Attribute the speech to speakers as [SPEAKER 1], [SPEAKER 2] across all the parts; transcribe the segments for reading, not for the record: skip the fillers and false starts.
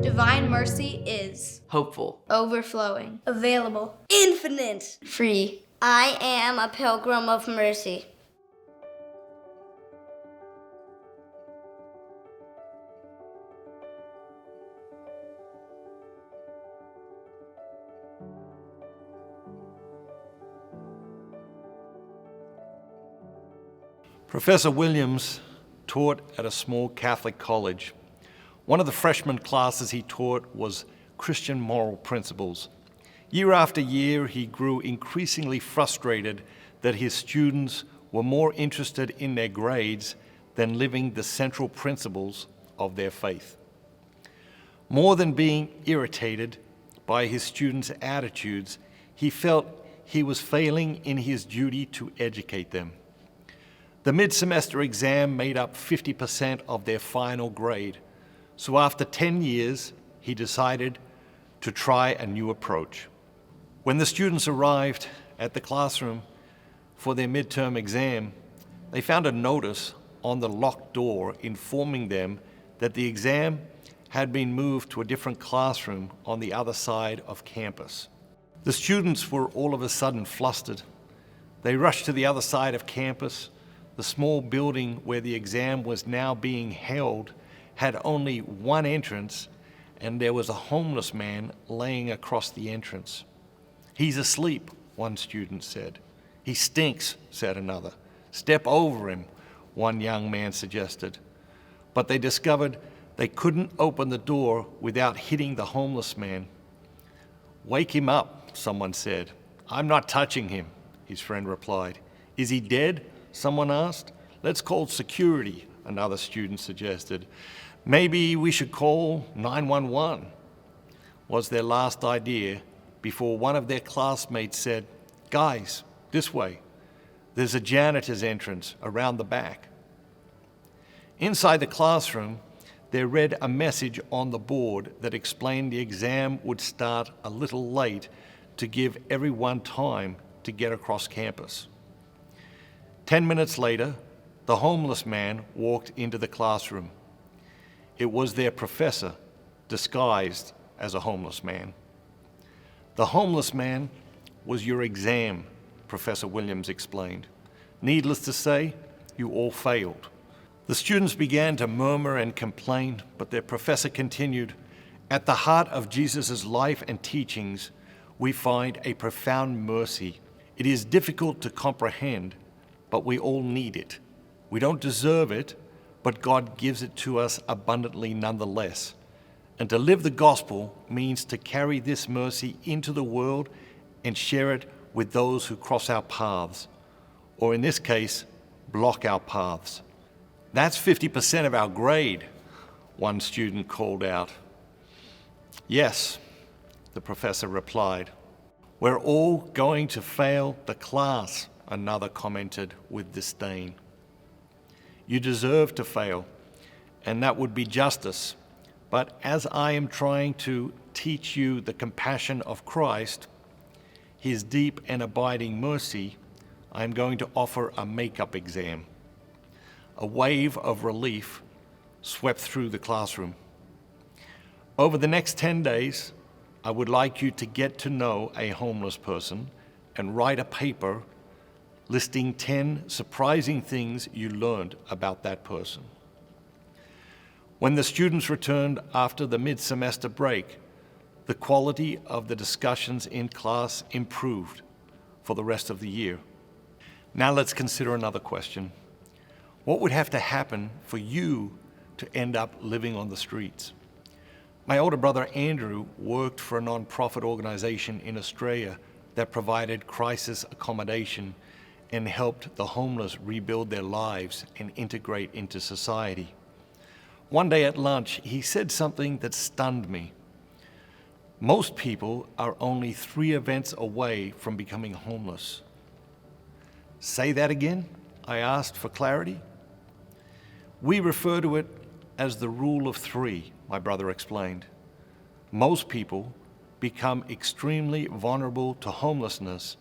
[SPEAKER 1] Divine mercy is
[SPEAKER 2] hopeful,
[SPEAKER 1] overflowing,
[SPEAKER 3] available,
[SPEAKER 4] infinite,
[SPEAKER 1] free.
[SPEAKER 4] I am a pilgrim of mercy.
[SPEAKER 5] Professor Williams taught at a small Catholic college. One of the freshman classes he taught was Christian moral principles. Year after year, he grew increasingly frustrated that his students were more interested in their grades than living the central principles of their faith. More than being irritated by his students' attitudes, he felt he was failing in his duty to educate them. The mid-semester exam made up 50% of their final grade, so after 10 years, he decided to try a new approach. When the students arrived at the classroom for their midterm exam, they found a notice on the locked door informing them that the exam had been moved to a different classroom on the other side of campus. The students were all of a sudden flustered. They rushed to the other side of campus. The small building where the exam was now being held had only one entrance, and there was a homeless man laying across the entrance. "He's asleep," one student said. "He stinks," said another. "Step over him," one young man suggested. But they discovered they couldn't open the door without hitting the homeless man. "Wake him up," someone said. "I'm not touching him," his friend replied. "Is he dead?" someone asked. "Let's call security," another student suggested. "Maybe we should call 911, was their last idea before one of their classmates said, "Guys, this way. There's a janitor's entrance around the back." Inside the classroom, they read a message on the board that explained the exam would start a little late to give everyone time to get across campus. 10 minutes later, the homeless man walked into the classroom. It was their professor, disguised as a homeless man. "The homeless man was your exam," Professor Williams explained. "Needless to say, you all failed." The students began to murmur and complain, but their professor continued, "At the heart of Jesus' life and teachings, we find a profound mercy. It is difficult to comprehend, but we all need it. We don't deserve it, but God gives it to us abundantly nonetheless. And to live the gospel means to carry this mercy into the world and share it with those who cross our paths, or in this case, block our paths." "That's 50% of our grade," one student called out. "Yes," the professor replied. "We're all going to fail the class," another commented with disdain. "You deserve to fail, and that would be justice. But as I am trying to teach you the compassion of Christ, his deep and abiding mercy, I am going to offer a make-up exam." A wave of relief swept through the classroom. "Over the next 10 days, I would like you to get to know a homeless person and write a paper listing 10 surprising things you learned about that person." When the students returned after the mid-semester break, the quality of the discussions in class improved for the rest of the year. Now let's consider another question. What would have to happen for you to end up living on the streets? My older brother Andrew worked for a non-profit organization in Australia that provided crisis accommodation and helped the homeless rebuild their lives and integrate into society. One day at lunch, he said something that stunned me. "Most people are only 3 events away from becoming homeless." "Say that again?" I asked for clarity. "We refer to it as the rule of 3, my brother explained. Most people become extremely vulnerable to homelessness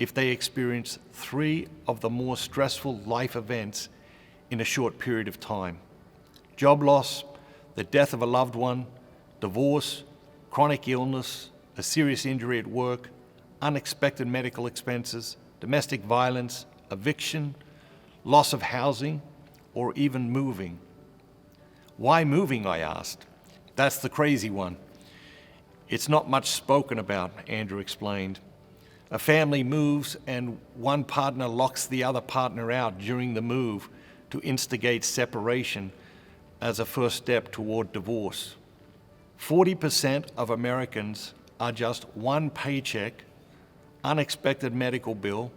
[SPEAKER 5] if they experience 3 of the more stressful life events in a short period of time: job loss, the death of a loved one, divorce, chronic illness, a serious injury at work, unexpected medical expenses, domestic violence, eviction, loss of housing, or even moving. Why moving, I asked. That's the crazy one. It's not much spoken about, Andrew explained. A family moves and one partner locks the other partner out during the move to instigate separation as a first step toward divorce. 40% of Americans are just one paycheck, unexpected medical bill,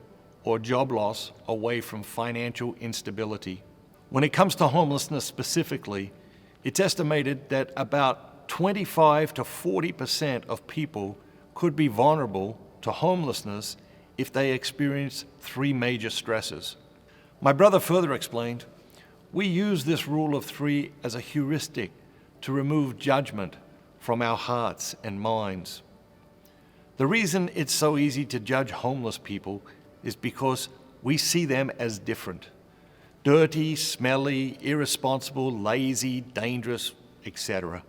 [SPEAKER 5] or job loss away from financial instability. When it comes to homelessness specifically, it's estimated that about 25 to 40% of people could be vulnerable to homelessness if they experience 3 major stresses. My brother further explained, we use this rule of 3 as a heuristic to remove judgment from our hearts and minds. The reason it's so easy to judge homeless people is because we see them as different. Dirty, smelly, irresponsible, lazy, dangerous, etc.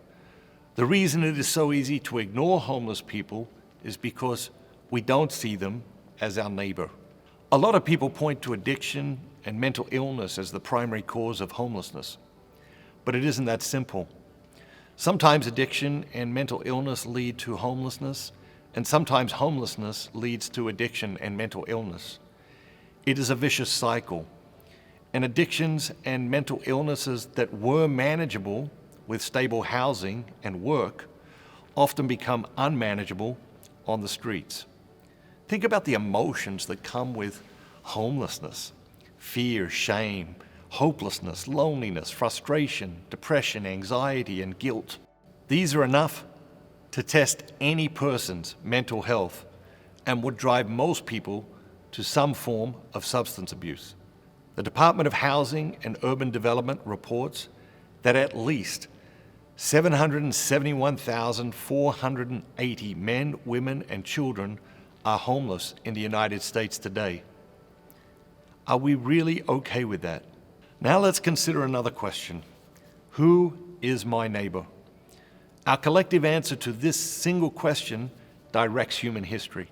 [SPEAKER 5] The reason it is so easy to ignore homeless people is because we don't see them as our neighbor. A lot of people point to addiction and mental illness as the primary cause of homelessness, but it isn't that simple. Sometimes addiction and mental illness lead to homelessness, and sometimes homelessness leads to addiction and mental illness. It is a vicious cycle, and addictions and mental illnesses that were manageable with stable housing and work often become unmanageable on the streets. Think about the emotions that come with homelessness: fear, shame, hopelessness, loneliness, frustration, depression, anxiety, and guilt. These are enough to test any person's mental health and would drive most people to some form of substance abuse. The Department of Housing and Urban Development reports that at least 771,480 men, women, and children are homeless in the United States today. Are we really okay with that? Now let's consider another question. Who is my neighbor? Our collective answer to this single question directs human history.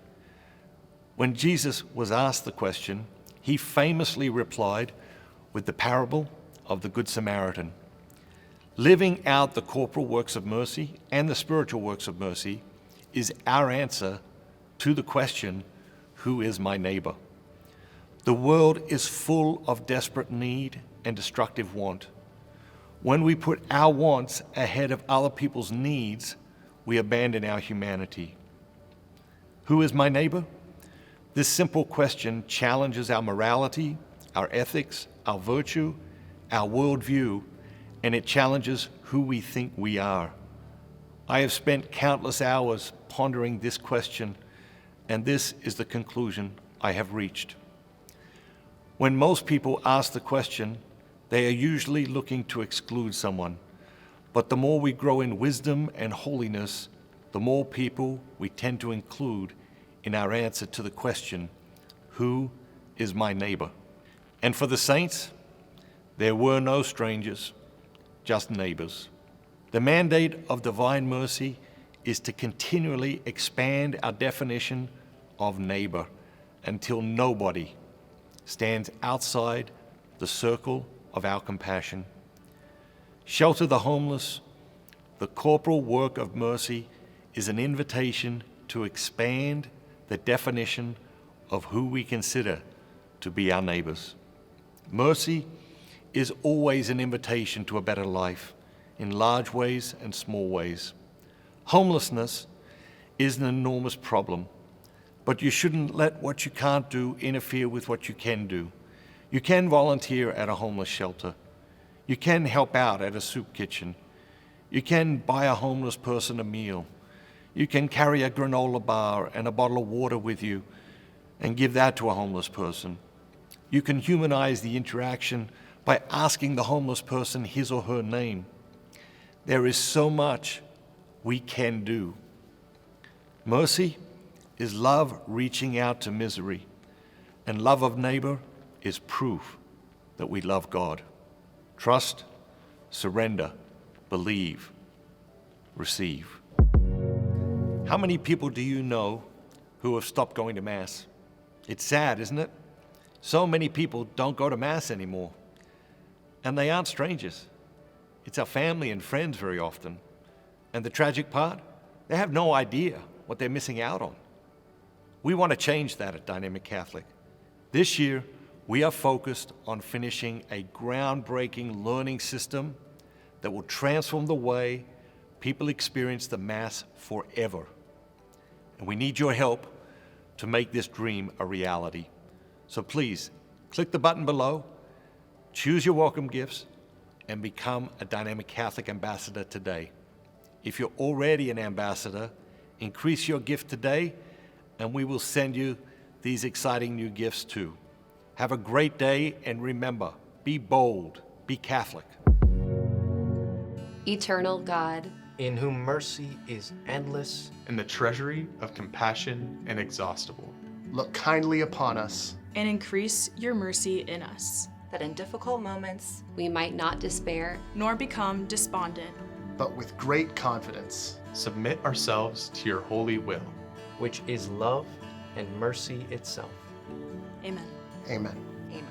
[SPEAKER 5] When Jesus was asked the question, he famously replied with the parable of the Good Samaritan. Living out the corporal works of mercy and the spiritual works of mercy is our answer to the question, who is my neighbor? The world is full of desperate need and destructive want. When we put our wants ahead of other people's needs, we abandon our humanity. Who is my neighbor? This simple question challenges our morality, our ethics, our virtue, our worldview, and it challenges who we think we are. I have spent countless hours pondering this question, and this is the conclusion I have reached. When most people ask the question, they are usually looking to exclude someone. But the more we grow in wisdom and holiness, the more people we tend to include in our answer to the question, who is my neighbor? And for the saints, there were no strangers, just neighbors. The mandate of divine mercy is to continually expand our definition of neighbor until nobody stands outside the circle of our compassion. Shelter the homeless, the corporal work of mercy is an invitation to expand the definition of who we consider to be our neighbors. Mercy is always an invitation to a better life, in large ways and small ways. Homelessness is an enormous problem, but you shouldn't let what you can't do interfere with what you can do. You can volunteer at a homeless shelter. You can help out at a soup kitchen. You can buy a homeless person a meal. You can carry a granola bar and a bottle of water with you and give that to a homeless person. You can humanize the interaction by asking the homeless person his or her name. There is so much we can do. Mercy is love reaching out to misery, and love of neighbor is proof that we love God. Trust, surrender, believe. receive. How many people do you know who have stopped going to Mass? It's sad, isn't it? So many people don't go to Mass anymore. And they aren't strangers. It's our family and friends very often. And the tragic part, they have no idea what they're missing out on. We want to change that at Dynamic Catholic. This year, we are focused on finishing a groundbreaking learning system that will transform the way people experience the Mass forever. And we need your help to make this dream a reality. So please, click the button below, choose your welcome gifts, and become a Dynamic Catholic ambassador today. If you're already an ambassador, increase your gift today, and we will send you these exciting new gifts too. Have a great day, and remember, be bold, be Catholic.
[SPEAKER 2] Eternal God,
[SPEAKER 3] in whom mercy is endless,
[SPEAKER 6] and the treasury of compassion inexhaustible.
[SPEAKER 7] Look kindly upon us,
[SPEAKER 8] and increase your mercy in us,
[SPEAKER 9] that in difficult moments
[SPEAKER 2] we might not despair,
[SPEAKER 8] nor become despondent,
[SPEAKER 7] but with great confidence
[SPEAKER 6] Submit ourselves to your holy will.
[SPEAKER 3] which is love and mercy itself.
[SPEAKER 8] Amen.
[SPEAKER 7] Amen.
[SPEAKER 9] amen.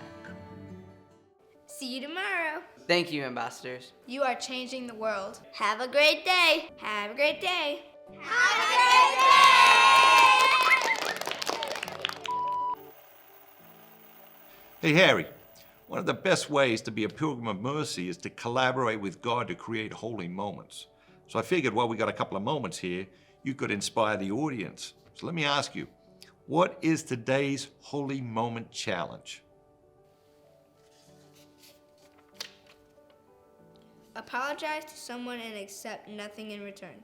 [SPEAKER 1] See you tomorrow.
[SPEAKER 10] Thank you, ambassadors.
[SPEAKER 1] You are changing the world.
[SPEAKER 4] Have a great day. Have a great day.
[SPEAKER 5] Hey, Harry, one of the best ways to be a pilgrim of mercy is to collaborate with God to create holy moments. So I figured while we got a couple of moments here, you could inspire the audience. So let me ask you, what is today's holy moment challenge?
[SPEAKER 1] Apologize to someone and accept nothing in return.